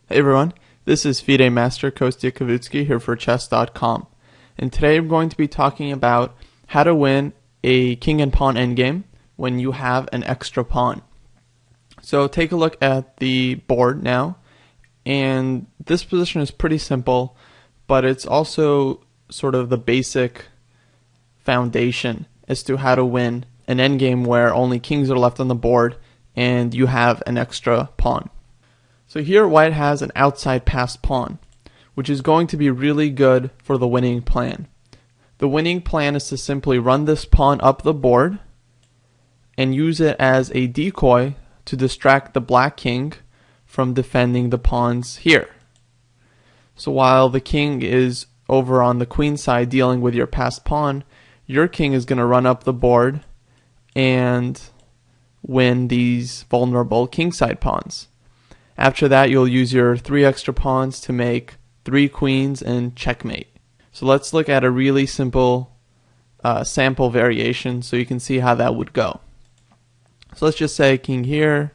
Hey everyone, this is FIDE Master Kostya Kavutskiy here for Chess.com, and today I'm going to be talking about how to win a king and pawn endgame when you have an extra pawn. So take a look at the board now, and this position is pretty simple, but it's also sort of the basic foundation as to how to win an endgame where only kings are left on the board and you have an extra pawn. So here white has an outside passed pawn, which is going to be really good for the winning plan. The winning plan is to simply run this pawn up the board and use it as a decoy to distract the black king from defending the pawns here. So while the king is over on the queen side dealing with your passed pawn, your king is going to run up the board and win these vulnerable kingside pawns. After that, you'll use your 3 extra pawns to make 3 queens and checkmate. So let's look at a really simple sample variation so you can see how that would go. So let's just say king here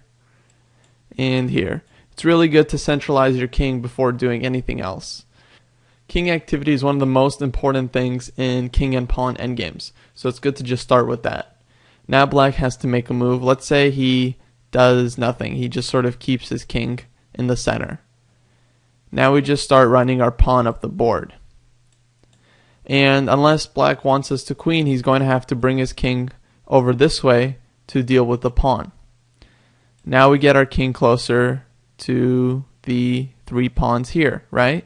and here. It's really good to centralize your king before doing anything else. King activity is one of the most important things in king and pawn endgames, so it's good to just start with that. Now black has to make a move. Let's say he does nothing. He just sort of keeps his king in the center. Now we just start running our pawn up the board. And unless black wants us to queen, he's going to have to bring his king over this way to deal with the pawn. Now we get our king closer to the 3 pawns here, right?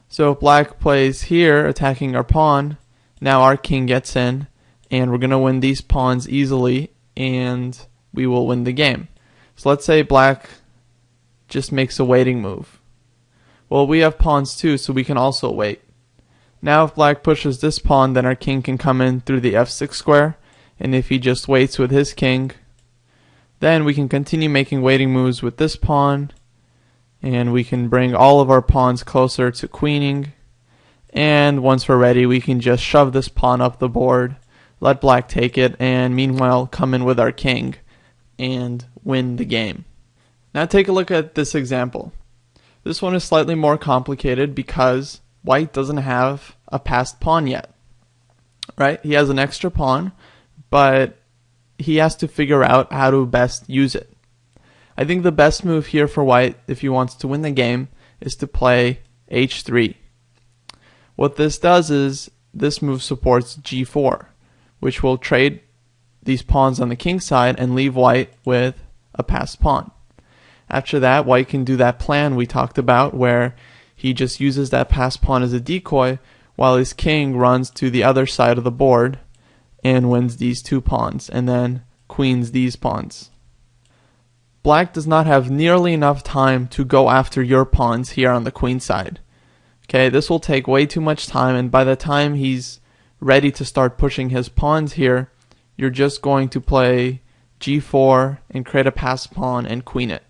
So if black plays here, attacking our pawn, now our king gets in, and we're going to win these pawns easily, and we will win the game. So let's say black just makes a waiting move. Well, we have pawns too, so we can also wait. Now if black pushes this pawn, then our king can come in through the f6 square, and if he just waits with his king, then we can continue making waiting moves with this pawn, and we can bring all of our pawns closer to queening, and once we're ready, we can just shove this pawn up the board, let black take it, and meanwhile come in with our king and win the game. Now take a look at this example. This one is slightly more complicated because white doesn't have a passed pawn yet. Right? He has an extra pawn, but he has to figure out how to best use it. I think the best move here for white, if he wants to win the game, is to play h3. What this does is this move supports g4, which will trade these pawns on the king side and leave white with a passed pawn. After that, white can do that plan we talked about where he just uses that passed pawn as a decoy while his king runs to the other side of the board and wins these 2 pawns and then queens these pawns. Black does not have nearly enough time to go after your pawns here on the queen side. Okay, this will take way too much time, and by the time he's ready to start pushing his pawns here, you're just going to play g4 and create a passed pawn and queen it.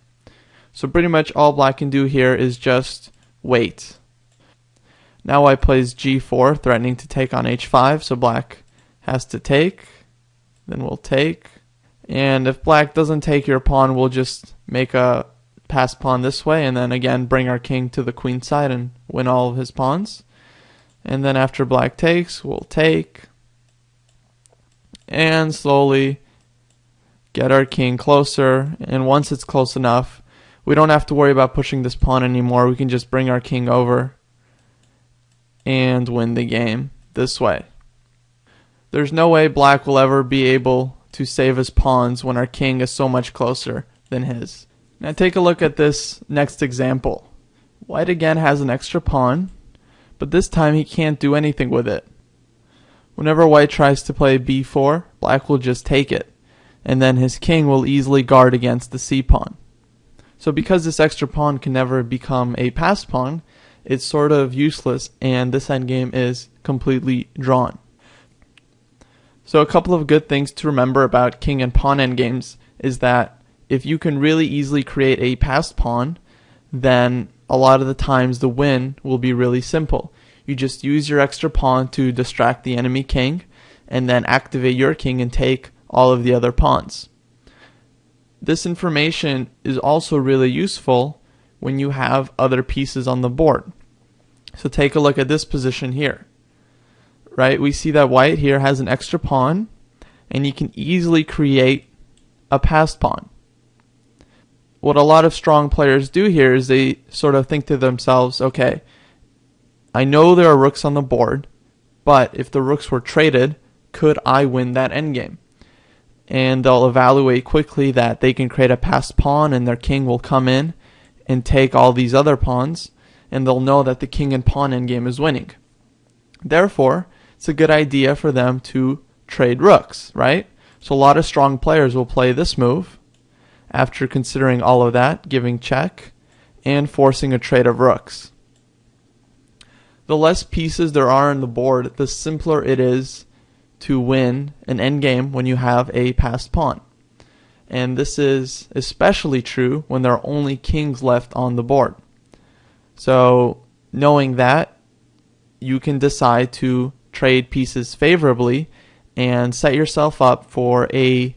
So pretty much all black can do here is just wait. Now white plays g4, threatening to take on h5, so black has to take, then we'll take, and if black doesn't take your pawn, we'll just make a passed pawn this way, and then again bring our king to the queen side and win all of his pawns. And then after black takes, we'll take, and slowly get our king closer, and once it's close enough, we don't have to worry about pushing this pawn anymore. We can just bring our king over and win the game this way. There's no way black will ever be able to save his pawns when our king is so much closer than his. Now take a look at this next example. White again has an extra pawn, but this time he can't do anything with it. Whenever white tries to play b4, black will just take it, and then his king will easily guard against the c-pawn. So because this extra pawn can never become a passed pawn, it's sort of useless, and this endgame is completely drawn. So a couple of good things to remember about king and pawn endgames is that if you can really easily create a passed pawn, then a lot of the times the win will be really simple. You just use your extra pawn to distract the enemy king, and then activate your king and take all of the other pawns. This information is also really useful when you have other pieces on the board. So take a look at this position here. Right? We see that white here has an extra pawn, and you can easily create a passed pawn. What a lot of strong players do here is they sort of think to themselves, okay, I know there are rooks on the board, but if the rooks were traded, could I win that endgame? And they'll evaluate quickly that they can create a passed pawn and their king will come in and take all these other pawns, and they'll know that the king and pawn endgame is winning. Therefore, it's a good idea for them to trade rooks, right? So a lot of strong players will play this move after considering all of that, giving check and forcing a trade of rooks. The less pieces there are on the board, the simpler it is to win an endgame when you have a passed pawn. And this is especially true when there are only kings left on the board. So knowing that, you can decide to trade pieces favorably and set yourself up for a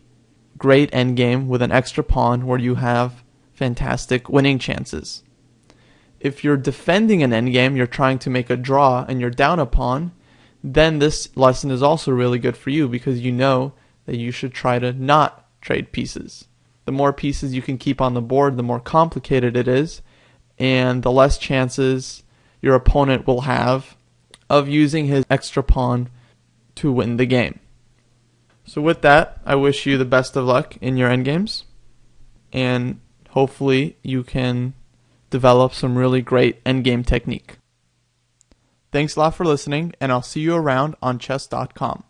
great endgame with an extra pawn where you have fantastic winning chances. If you're defending an endgame, you're trying to make a draw and you're down a pawn, then this lesson is also really good for you because you know that you should try to not trade pieces. The more pieces you can keep on the board, the more complicated it is, and the less chances your opponent will have of using his extra pawn to win the game. So with that, I wish you the best of luck in your endgames, and hopefully you can develop some really great endgame technique. Thanks a lot for listening, and I'll see you around on Chess.com.